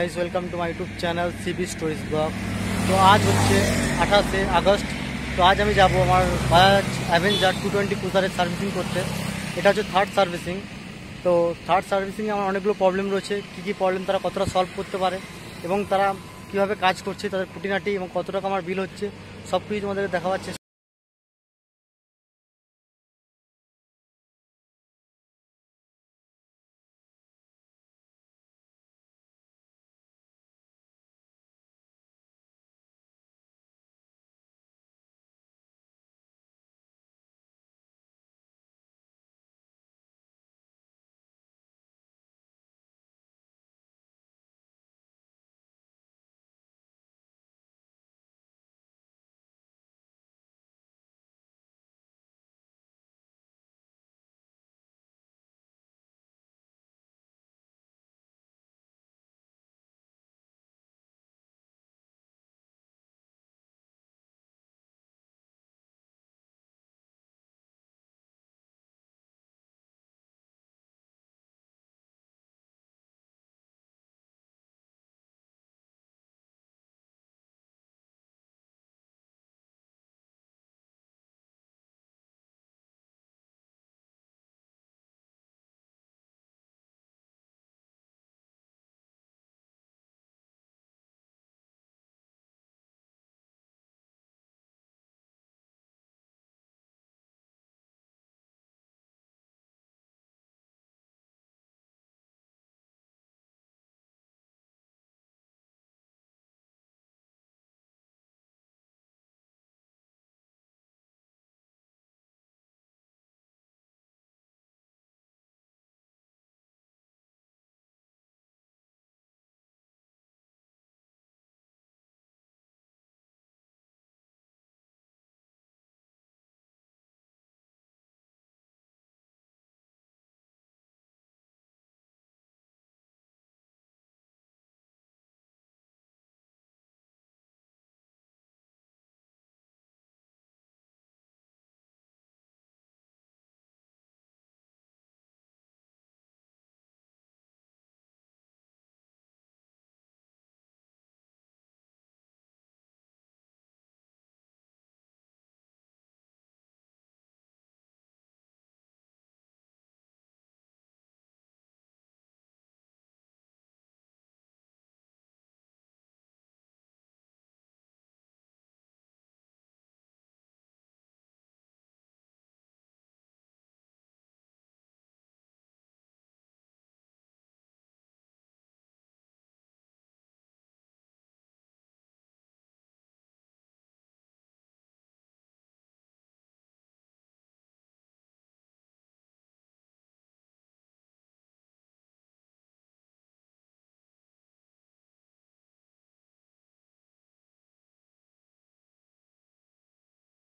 Guys, welcome to my YouTube channel CB stories blog. तो आज হচ্ছে 28 আগস্ট। তো আজ আমি যাব আমার বাজাজ অ্যাভেঞ্জার 220 ক্রুজারের সার্ভিসিং করতে। এটা হচ্ছে থার্ড সার্ভিসিং। তো থার্ড সার্ভিসিংয়ে আমার অনেকগুলো প্রবলেম রয়েছে। কী প্রবলেম তারা কতটা সলভ করতে পারে এবং তারা কীভাবে কাজ করছে, তাদের খুঁটিনাটি এবং কত টাকা আমার বিল হচ্ছে, সব কিছু তোমাদেরকে দেখাবার চেষ্টা।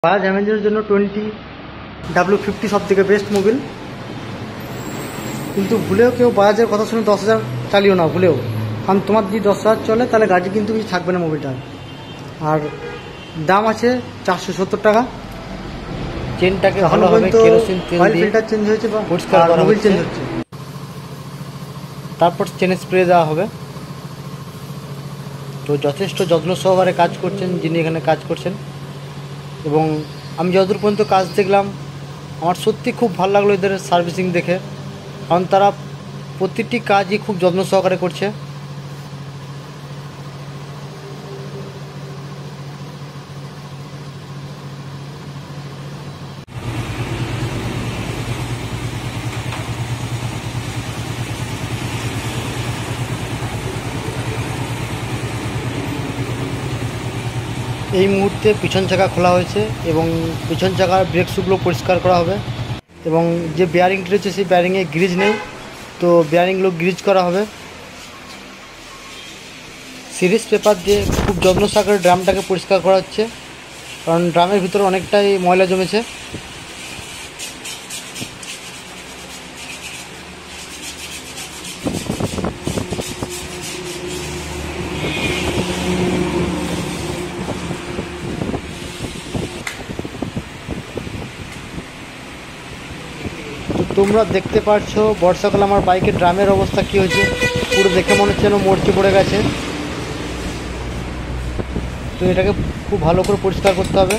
বাজাজ অ্যাভেঞ্জারের জন্য 20W50 সব থেকে বেস্ট মোবিল। কিন্তু ভুলেও কেউ বাজাজের কথা শুনে 10,000 চালিও না, ভুলেও। কারণ তোমার যদি 10,000 চলে তাহলে গাড়ি কিন্তু কিছু থাকবে না মোবিলটার। আর দাম আছে 470 টাকা। চেনটাকে ভালোভাবে কেরোসিন তেল দিয়ে ফিল্টার চেঞ্জ হয়েছে বা পরিষ্কার করা মোবিল চেঞ্জ হচ্ছে। তারপর চেনে স্প্রে দেওয়া হবে। তো যথেষ্ট যত্ন সহকারে কাজ করছেন যিনি এখানে কাজ করছেন। এবং আমি যতদূর পর্যন্ত কাজ দেখলাম, আমার সত্যি খুব ভালো লাগলো এদের সার্ভিসিং দেখে। কারণ তারা প্রতিটি কাজই খুব যত্ন সহকারে করছে। এই মুহূর্তে পিছন চাকা খোলা হয়েছে এবং পিছন চাকার ব্রেক শুগুলো পরিষ্কার করা হবে। এবং যে বেয়ারিংটি রয়েছে সেই বেয়ারিংয়ে গ্রিজ নেই, তো বেয়ারিংগুলো গ্রিজ করা হবে। সিরিজ পেপার দিয়ে খুব যত্ন সহকারে ড্রামটাকে পরিষ্কার করা হচ্ছে, কারণ ড্রামের ভিতরে অনেকটাই ময়লা জমেছে। তোমরা দেখতে পাচ্ছ বর্ষাকালে আমার বাইকের ড্রামের অবস্থা কী হয়েছে, পুরো দেখে মনে হচ্ছে যেন মরচে পড়ে গেছে। তো এটাকে খুব ভালো করে পরিষ্কার করতে হবে।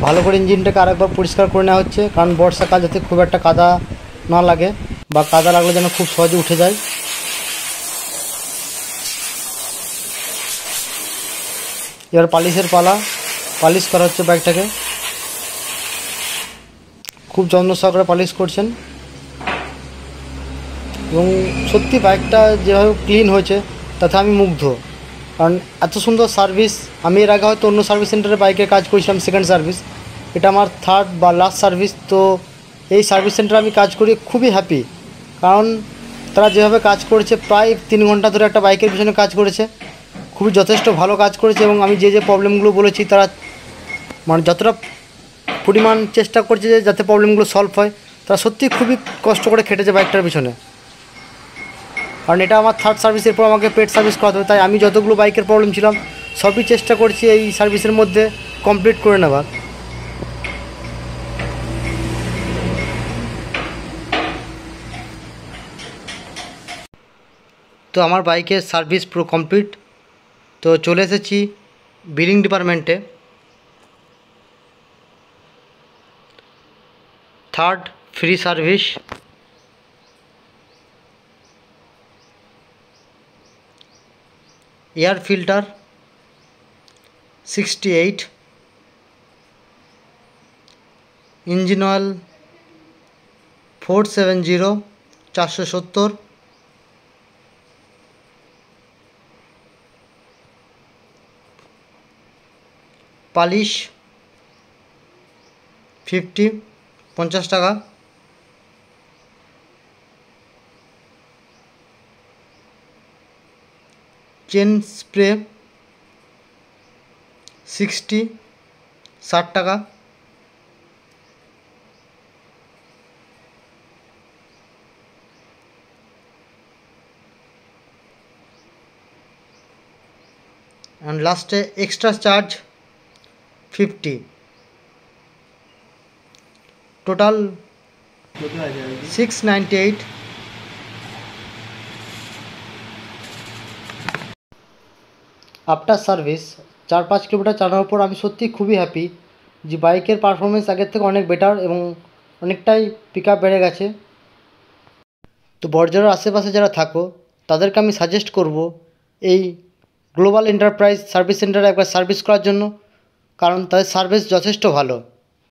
ভালো করে ইঞ্জিনটাকে আরেকবার পরিষ্কার করে নেওয়া হচ্ছে, কারণ বর্ষাকাল যাতে খুব একটা কাদা না লাগে, বা কাদা লাগলে যেন খুব সহজে উঠে যায়। এবার পালিশের পালা, পালিশ করা হচ্ছে বাইকটাকে। খুব যত্ন সহকারে পালিশ করছেন এবং সত্যি বাইকটা যেভাবে ক্লিন হয়েছে তাতে আমি মুগ্ধ, কারণ এত সুন্দর সার্ভিস। আমি এর আগে হয়তো অন্য সার্ভিস সেন্টারে বাইকের কাজ করেছিলাম, সেকেন্ড সার্ভিস, এটা আমার থার্ড বা লাস্ট সার্ভিস। তো এই সার্ভিস সেন্টারে আমি কাজ করি খুবই হ্যাপি, কারণ তারা যেভাবে কাজ করেছে, প্রায় 3 ঘন্টা ধরে একটা বাইকের পিছনে কাজ করেছে, খুবই যথেষ্ট ভালো কাজ করেছে। এবং আমি যে প্রবলেমগুলো বলেছি, তারা মানে যতটা পরিমাণ চেষ্টা করছে যে যাতে প্রবলেমগুলো সলভ হয়, তারা সত্যিই খুবই কষ্ট করে খেটেছে বাইকটার পিছনে। কারণ এটা আমার থার্ড সার্ভিসের পর আমাকে পেড সার্ভিস করাতে হবে, তাই আমি যতগুলো বাইকের প্রবলেম ছিলাম সবই চেষ্টা করছি এই সার্ভিসের মধ্যে কমপ্লিট করে নেবার। তো আমার বাইকের সার্ভিস পুরো কমপ্লিট। তো চলে এসেছি বিলিং ডিপার্টমেন্টে। Third free service. Air filter 68, engine oil 470 470, polish 50 টাকা, চেন স্প্রে 60 টাকা, অ্যান্ড লাস্টে extra charge 50, total 698। After service 4-5 kilometre চালানোর পর আমি সত্যি খুবই হ্যাপি যে বাইকের পারফরমেন্স আগের থেকে অনেক বেটার এবং অনেকটাই পিক আপ বেড়ে গেছে। তো বড়জোড়ার আশেপাশে যারা থাকো তাদেরকে আমি সাজেস্ট করব এই গ্লোবাল এন্টারপ্রাইজ সার্ভিস সেন্টারে একবার সার্ভিস করার জন্য, কারণ তাদের সার্ভিস যথেষ্ট ভালো।